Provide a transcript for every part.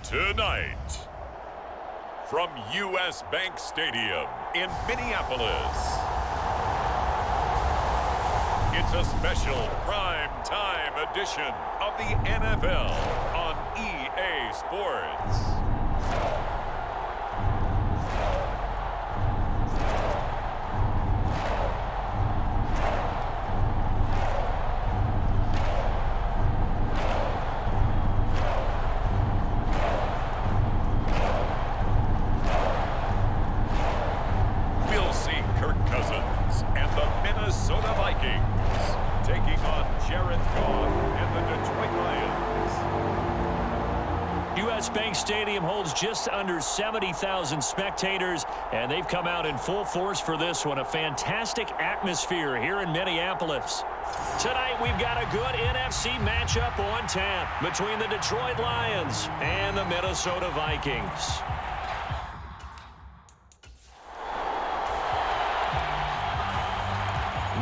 Tonight, from U.S. Bank Stadium in Minneapolis, it's a special prime time edition of the NFL on EA Sports. Vikings taking on Jared Goff and the Detroit Lions. U.S. Bank Stadium holds just under 70,000 spectators, and they've come out in full force for this one. A fantastic atmosphere here in Minneapolis. Tonight we've got a good NFC matchup on tap between the Detroit Lions and the Minnesota Vikings.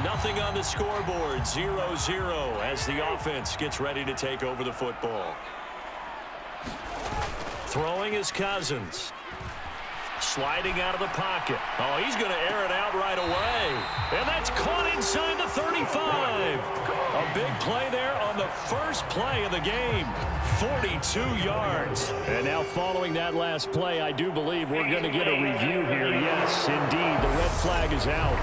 Nothing on the scoreboard, 0-0 as the offense gets ready to take over the football. Throwing is Cousins. Sliding out of the pocket. Oh, he's going to air it out right away. And that's caught inside the 35. A big play there on the first play of the game. 42 yards. And now following that last play, I do believe we're going to get a review here. Yes, indeed, the red flag is out.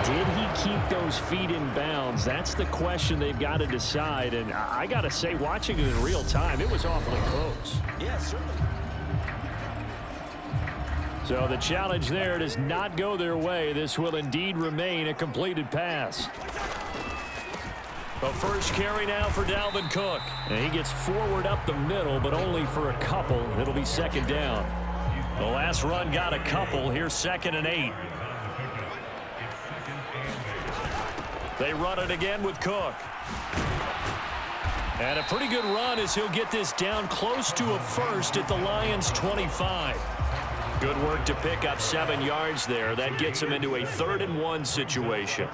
Did he keep those feet in bounds? That's the question they've got to decide. And I got to say, watching it in real time, it was awfully close. Yeah, certainly. So the challenge there does not go their way. This will indeed remain a completed pass. The first carry now for Dalvin Cook. And he gets forward up the middle, but only for a couple. It'll be second down. The last run got a couple. Here's 2nd and 8. They run it again with Cook. And a pretty good run as he'll get this down close to a first at the Lions' 25. Good work to pick up 7 yards there. That gets him into a 3rd and 1 situation.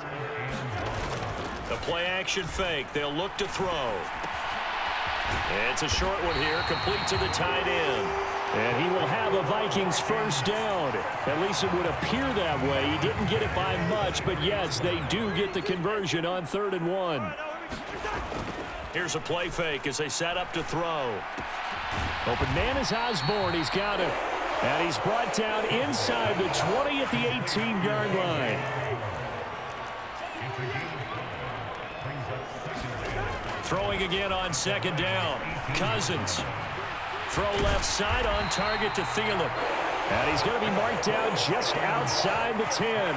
The play action fake. They'll look to throw. It's a short one here, complete to the tight end. And he will have a Vikings first down. At least it would appear that way. He didn't get it by much, but yes, they do get the conversion on 3rd and 1. Here's a play fake as they set up to throw. Open man is Osborne. He's got it. And he's brought down inside the 20 at the 18-yard line. Throwing again on 2nd down. Cousins. Throw left side on target to Thielen. And he's going to be marked down just outside the 10.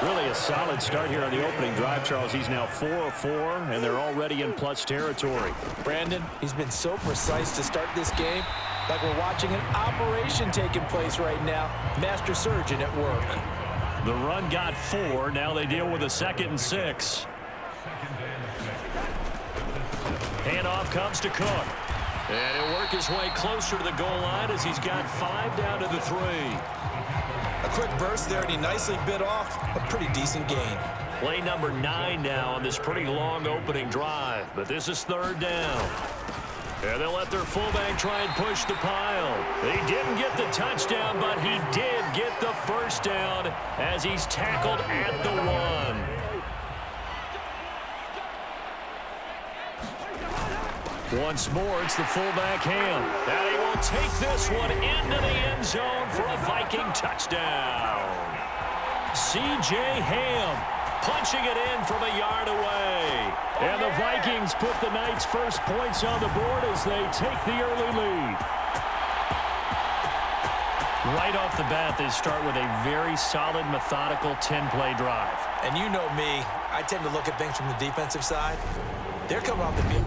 Really a solid start here on the opening drive, Charles. He's now 4 of 4, and they're already in plus territory. Brandon, he's been so precise to start this game, like we're watching an operation taking place right now. Master surgeon at work. The run got 4. Now they deal with a 2nd and 6. Handoff comes to Cook. And he'll work his way closer to the goal line as he's got 5 down to the 3. A quick burst there, and he nicely bit off a pretty decent gain. Play number 9 now on this pretty long opening drive. But this is 3rd down. And they'll let their fullback try and push the pile. He didn't get the touchdown, but he did get the first down as he's tackled at the 1. Once more, it's the fullback Ham. And he will take this one into the end zone for a Viking touchdown. C.J. Ham punching it in from a yard away. And the Vikings put the night's first points on the board as they take the early lead. Right off the bat, they start with a very solid, methodical 10-play drive. And you know me, I tend to look at things from the defensive side. They're coming off the field.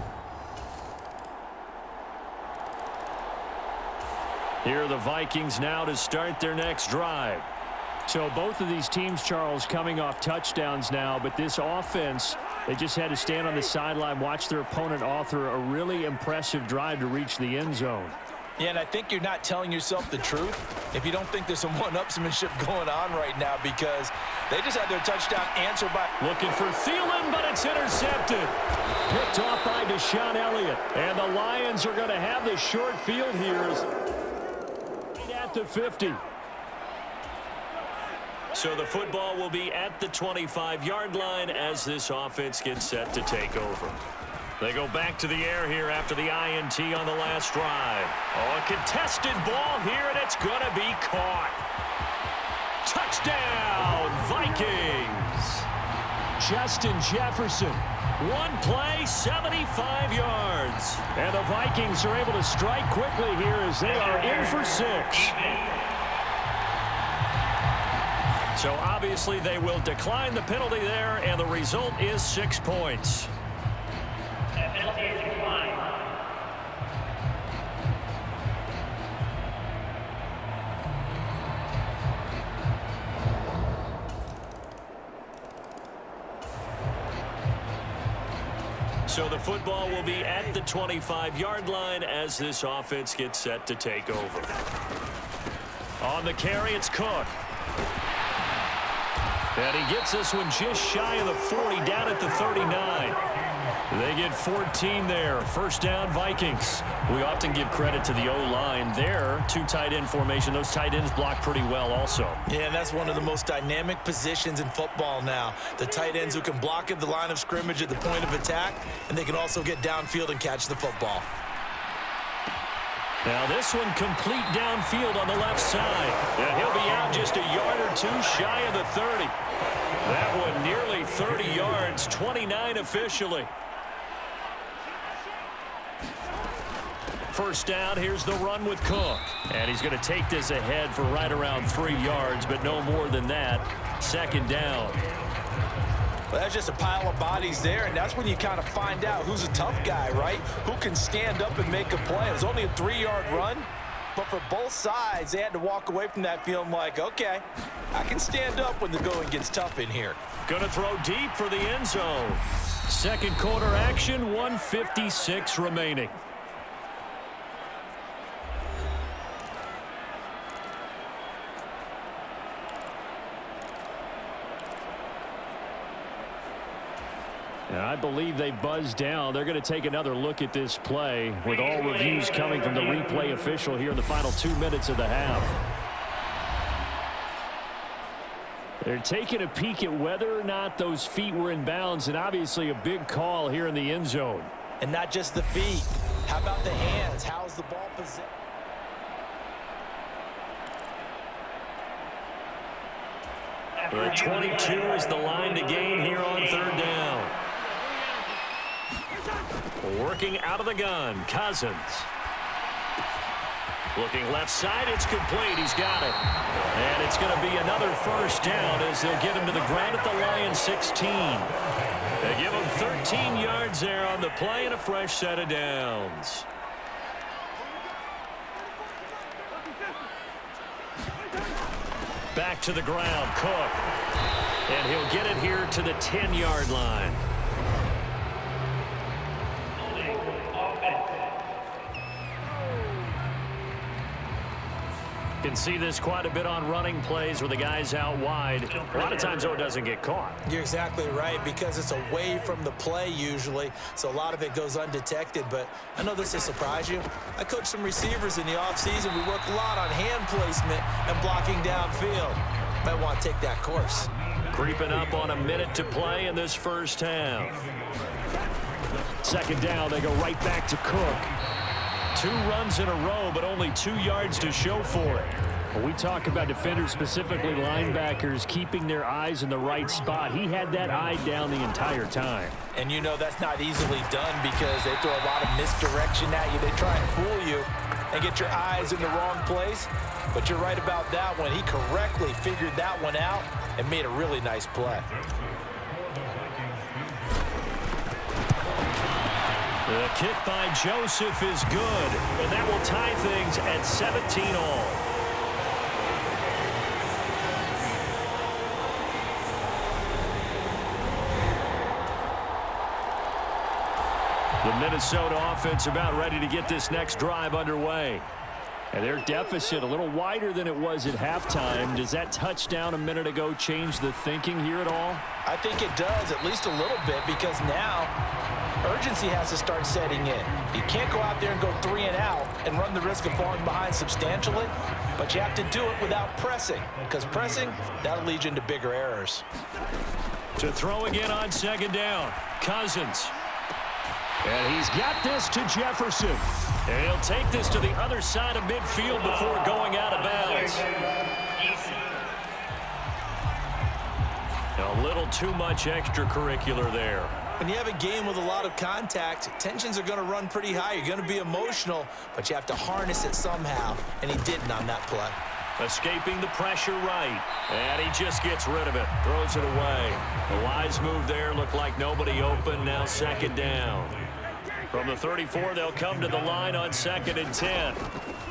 Here are the Vikings now to start their next drive. So both of these teams, Charles, coming off touchdowns now, but this offense, they just had to stand on the sideline, watch their opponent author a really impressive drive to reach the end zone. Yeah, and I think you're not telling yourself the truth if you don't think there's some one-upsmanship going on right now, because they just had their touchdown answered by... Looking for Thielen, but it's intercepted. Picked off by Deshaun Elliott. And the Lions are going to have the short field here at the 50. So the football will be at the 25-yard line as this offense gets set to take over. They go back to the air here after the INT on the last drive. Oh, a contested ball here, and it's going to be caught. Touchdown, Vikings. Justin Jefferson. One play, 75 yards. And the Vikings are able to strike quickly here as they are in for 6. So obviously they will decline the penalty there, and the result is 6 points. So the football will be at the 25-yard line as this offense gets set to take over. On the carry, it's Cook. And he gets this one just shy of the 40, down at the 39. They get 14 there. First down, Vikings. We often give credit to the O-line there. 2 tight end formation. Those tight ends block pretty well also. Yeah, and that's one of the most dynamic positions in football now. The tight ends who can block at the line of scrimmage at the point of attack, and they can also get downfield and catch the football. Now this one complete downfield on the left side. And he'll be out just a yard or 2 shy of the 30. That one nearly 30 yards, 29 officially. First down, here's the run with Cook. And he's going to take this ahead for right around 3 yards, but no more than that. Second down. Well, that's just a pile of bodies there, and that's when you kind of find out who's a tough guy, right? Who can stand up and make a play. It was only a 3-yard run, but for both sides, they had to walk away from that feeling like, okay, I can stand up when the going gets tough in here. Going to throw deep for the end zone. Second quarter action, 1:56 remaining. And I believe they buzzed down. They're going to take another look at this play with all reviews coming from the replay official here in the final 2 minutes of the half. They're taking a peek at whether or not those feet were in bounds, and obviously a big call here in the end zone. And not just the feet. How about the hands? How's the ball positioned? The 22 is the line to gain here on third down. Working out of the gun, Cousins. Looking left side, it's complete. He's got it. And it's going to be another first down as they'll get him to the ground at the Lions 16. They give him 13 yards there on the play and a fresh set of downs. Back to the ground, Cook. And he'll get it here to the 10-yard line. Can see this quite a bit on running plays where the guy's out wide. A lot of times, though, it doesn't get caught. You're exactly right, because it's away from the play usually, so a lot of it goes undetected. But I know this will surprise you. I coach some receivers in the offseason. We work a lot on hand placement and blocking downfield. Might want to take that course. Creeping up on a minute to play in this first half. Second down, they go right back to Cook. 2 runs in a row, but only 2 yards to show for it. When we talk about defenders, specifically linebackers, keeping their eyes in the right spot, he had that eye down the entire time. And you know that's not easily done because they throw a lot of misdirection at you. They try and fool you and get your eyes in the wrong place. But you're right about that one. He correctly figured that one out and made a really nice play. The kick by Joseph is good, and that will tie things at 17 all. The Minnesota offense about ready to get this next drive underway. And their deficit a little wider than it was at halftime. Does that touchdown a minute ago change the thinking here at all? I think it does, at least a little bit, because now urgency has to start setting in. You can't go out there and go 3 and out and run the risk of falling behind substantially, but you have to do it without pressing, because pressing, that'll lead you into bigger errors. To throw again on second down, Cousins. And he's got this to Jefferson. And he'll take this to the other side of midfield before going out of bounds. A little too much extracurricular there. When you have a game with a lot of contact, tensions are going to run pretty high. You're going to be emotional, but you have to harness it somehow, and he didn't on that play. Escaping the pressure right, and he just gets rid of it, throws it away. The wise move there, looked like nobody open, now second down. From the 34, they'll come to the line on 2nd and 10.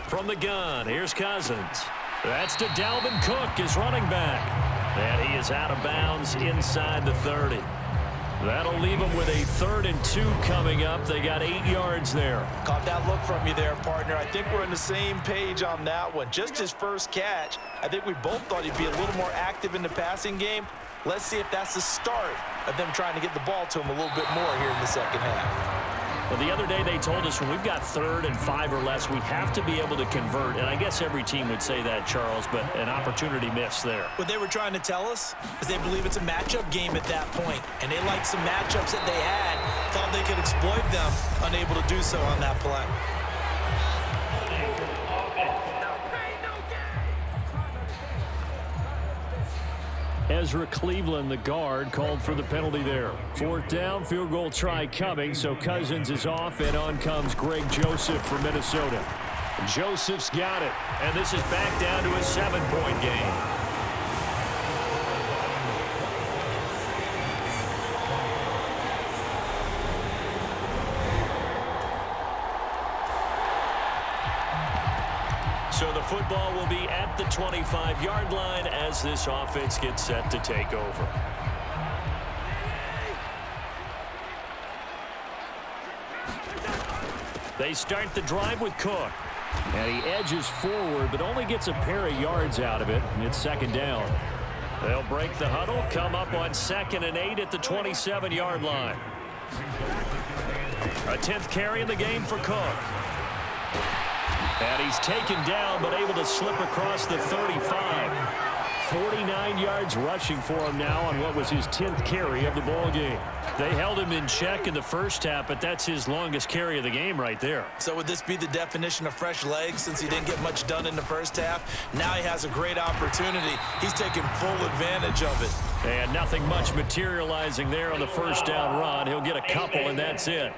From the gun, here's Cousins. That's to Dalvin Cook, his running back. And he is out of bounds inside the 30. That'll leave them with a 3rd and 2 coming up. They got 8 yards there. Caught that look from you there, partner. I think we're on the same page on that one. Just his first catch, I think we both thought he'd be a little more active in the passing game. Let's see if that's the start of them trying to get the ball to him a little bit more here in the second half. Well, the other day they told us when we've got 3rd and 5 or less, we have to be able to convert. And I guess every team would say that, Charles, but an opportunity missed there. What they were trying to tell us is they believe it's a matchup game at that point. And they liked some matchups that they had, thought they could exploit them, unable to do so on that play. Ezra Cleveland, the guard, called for the penalty there. 4th down, field goal try coming, so Cousins is off, and on comes Greg Joseph for Minnesota. Joseph's got it, and this is back down to a 7-point game. So the football will be at the 25-yard line as this offense gets set to take over. They start the drive with Cook. And he edges forward, but only gets a pair of yards out of it. And it's 2nd down. They'll break the huddle, come up on 2nd and 8 at the 27-yard line. A 10th carry in the game for Cook. And he's taken down, but able to slip across the 35. 49 yards rushing for him now on what was his 10th carry of the ball game. They held him in check in the first half, but that's his longest carry of the game right there. So would this be the definition of fresh legs since he didn't get much done in the first half? Now he has a great opportunity. He's taking full advantage of it. And nothing much materializing there on the first down run. He'll get a couple, and that's it.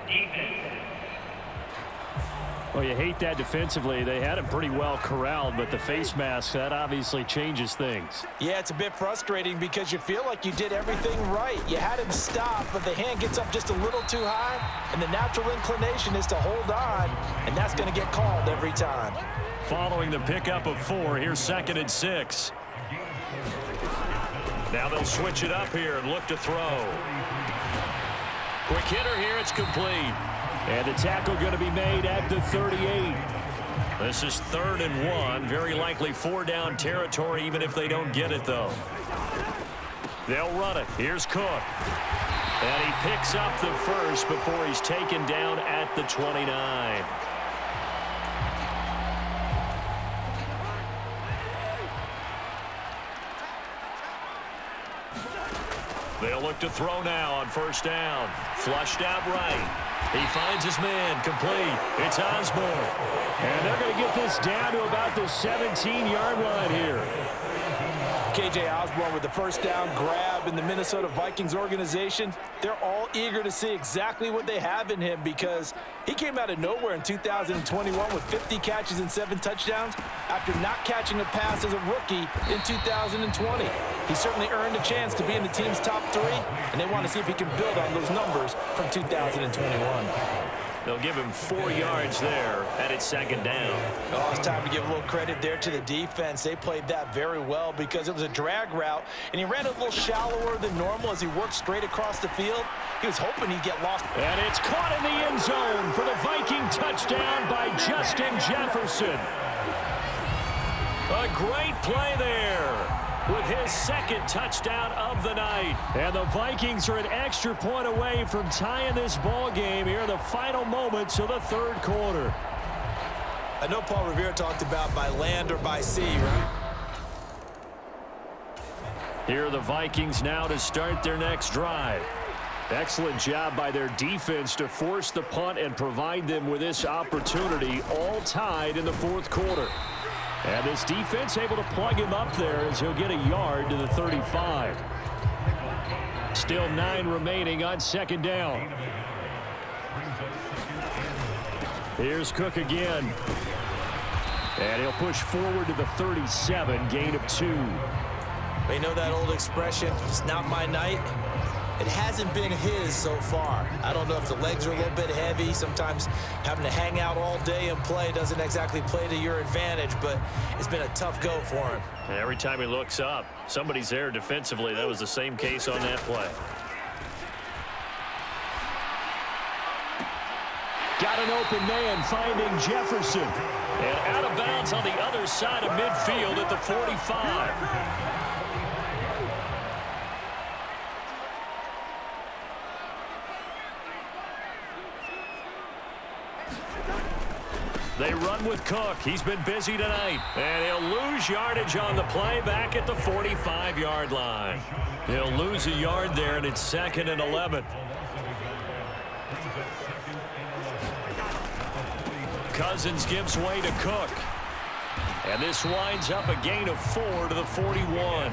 Well, you hate that defensively. They had him pretty well corralled, but the face mask, that obviously changes things. Yeah, it's a bit frustrating because you feel like you did everything right. You had him stop, but the hand gets up just a little too high, and the natural inclination is to hold on, and that's going to get called every time. Following the pickup of 4, here's 2nd and 6. Now they'll switch it up here and look to throw. Quick hitter here, it's complete. And the tackle going to be made at the 38. This is 3rd and 1. Very likely 4-down territory, even if they don't get it, though. They'll run it. Here's Cook. And he picks up the first before he's taken down at the 29. They'll look to throw now on 1st down. Flushed out right. He finds his man, complete. It's Osborne. And they're going to get this down to about the 17-yard line here. K.J. Osborne with the 1st down grab in the Minnesota Vikings organization. They're all eager to see exactly what they have in him because he came out of nowhere in 2021 with 50 catches and 7 touchdowns after not catching a pass as a rookie in 2020. He certainly earned a chance to be in the team's top 3, and they want to see if he can build on those numbers from 2021. They'll give him 4 yards there, and it's second down. Oh, it's time to give a little credit there to the defense. They played that very well because it was a drag route, and he ran a little shallower than normal as he worked straight across the field. He was hoping he'd get lost. And it's caught in the end zone for the Viking touchdown by Justin Jefferson. A great play there with his second touchdown of the night. And the Vikings are an extra point away from tying this ball game here in the final moments of the third quarter. I know Paul Revere talked about by land or by sea, right? Here are the Vikings now to start their next drive. Excellent job by their defense to force the punt and provide them with this opportunity, all tied in the fourth quarter. And this defense able to plug him up there as he'll get a yard to the 35. Still 9 remaining on second down. Here's Cook again. And he'll push forward to the 37, gain of 2. You know that old expression, it's not my night? It hasn't been his so far. I don't know if the legs are a little bit heavy. Sometimes having to hang out all day and play doesn't exactly play to your advantage, but it's been a tough go for him. And every time he looks up, somebody's there defensively. That was the same case on that play. Got an open man finding Jefferson. And out of bounds on the other side of midfield at the 45. They run with Cook. He's been busy tonight. And he'll lose yardage on the play back at the 45-yard line. He'll lose a yard there, and it's 2nd and 11. Cousins gives way to Cook. And this winds up a gain of 4 to the 41.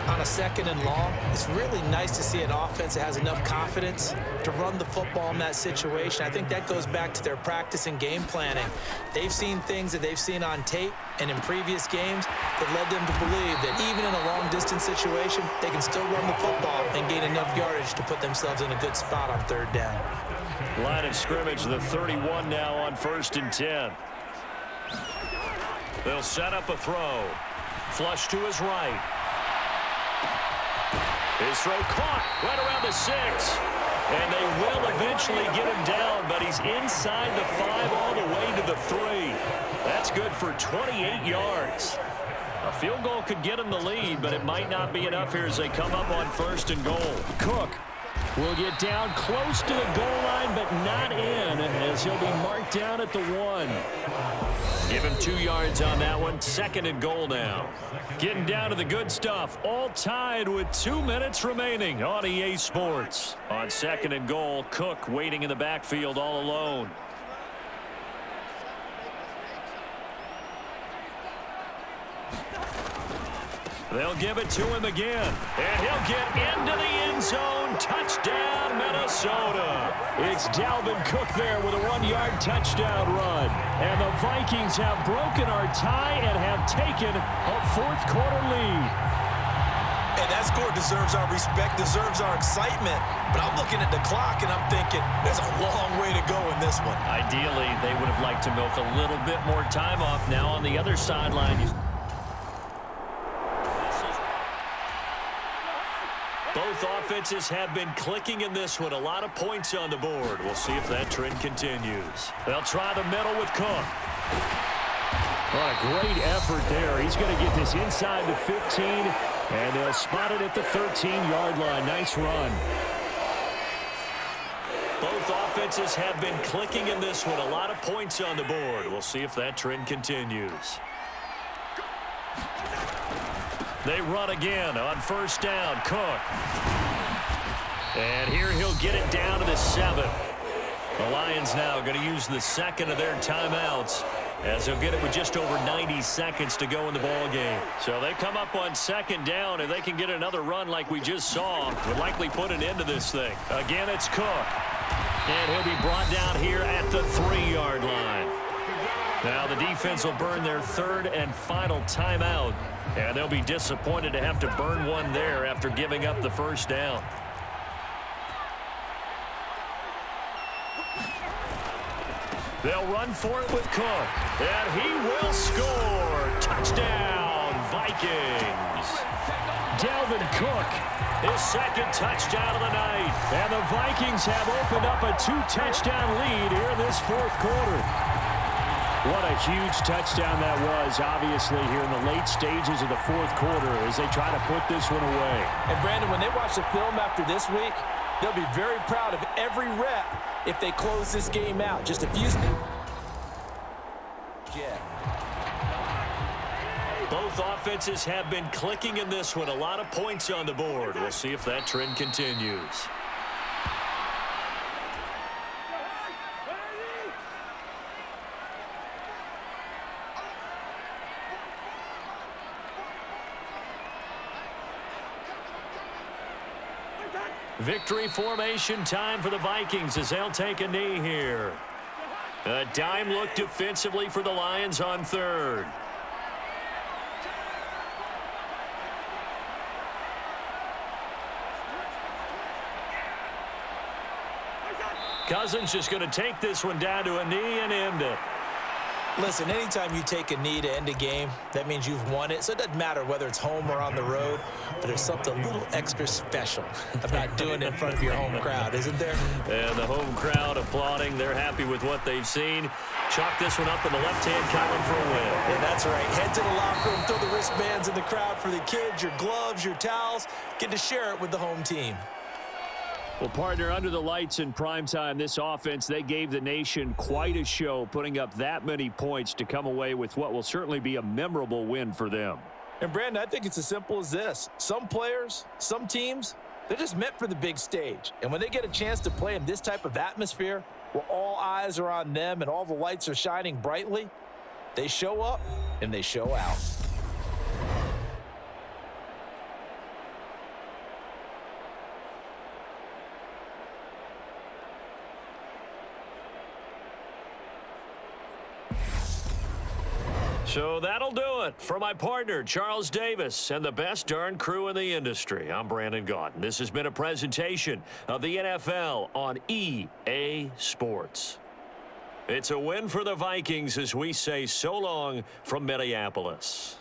On a 2nd and long, it's really nice to see an offense that has enough confidence to run the football in that situation. I think that goes back to their practice and game planning. They've seen things that they've seen on tape and in previous games that led them to believe that even in a long-distance situation, they can still run the football and gain enough yardage to put themselves in a good spot on 3rd down. Line of scrimmage, the 31 now on 1st and 10. They'll set up a throw. Flush to his right. His throw caught right around the 6. And they will eventually get him down, but he's inside the 5 all the way to the 3. That's good for 28 yards. A field goal could get him the lead, but it might not be enough here as they come up on 1st and goal. Cook will get down close to the goal line, but not in, as he'll be marked down at the 1. Give him 2 yards on that one. 2nd and goal now. Getting down to the good stuff. All tied with 2 minutes remaining on EA Sports. On 2nd and goal, Cook waiting in the backfield all alone. They'll give it to him again. And he'll get into the end zone. Touchdown, Minnesota. It's Dalvin Cook there with a 1-yard touchdown run. And the Vikings have broken our tie and have taken a 4th quarter lead. And that score deserves our respect, deserves our excitement. But I'm looking at the clock, and I'm thinking there's a long way to go in this one. Ideally, they would have liked to milk a little bit more time off now on the other sideline. Both offenses have been clicking in this one. A lot of points on the board. We'll see if that trend continues. They'll try the middle with Cook. What a great effort there. He's going to get this inside the 15, and they'll spot it at the 13-yard line. Nice run. Both offenses have been clicking in this one. A lot of points on the board. We'll see if that trend continues. They run again on 1st down. Cook. And here he'll get it down to the 7. The Lions now going to use the 2nd of their timeouts as they'll get it with just over 90 seconds to go in the ball game. So they come up on 2nd down, and they can get another run like we just saw. Would likely put an end to this thing. Again, it's Cook. And he'll be brought down here at the 3-yard line. Now the defense will burn their 3rd and final timeout. And they'll be disappointed to have to burn one there after giving up the 1st down. They'll run for it with Cook. And he will score. Touchdown, Vikings. Dalvin Cook, his second touchdown of the night. And the Vikings have opened up a 2-touchdown lead here in this fourth quarter. What a huge touchdown that was, obviously, here in the late stages of the fourth quarter as they try to put this one away. And, Brandon, when they watch the film after this week, they'll be very proud of every rep if they close this game out. Just a few. Yeah. Both offenses have been clicking in this one. A lot of points on the board. We'll see if that trend continues. Victory formation time for the Vikings as they'll take a knee here. A dime look defensively for the Lions on third. Cousins just going to take this one down to a knee and end it. Listen, anytime you take a knee to end a game, that means you've won it. So it doesn't matter whether it's home or on the road, but there's something a little extra special about doing it in front of your home crowd, isn't there? And the home crowd applauding. They're happy with what they've seen. Chalk this one up in the left-hand column for a win. Yeah, that's right. Head to the locker room, throw the wristbands in the crowd for the kids, your gloves, your towels. Get to share it with the home team. Well, partner, under the lights in primetime, this offense, they gave the nation quite a show, putting up that many points to come away with what will certainly be a memorable win for them. And, Brandon, I think it's as simple as this. Some players, some teams, they're just meant for the big stage. And when they get a chance to play in this type of atmosphere, where all eyes are on them and all the lights are shining brightly, they show up and they show out. So that'll do it for my partner, Charles Davis, and the best darn crew in the industry. I'm Brandon Gaudin. This has been a presentation of the NFL on EA Sports. It's a win for the Vikings as we say so long from Minneapolis.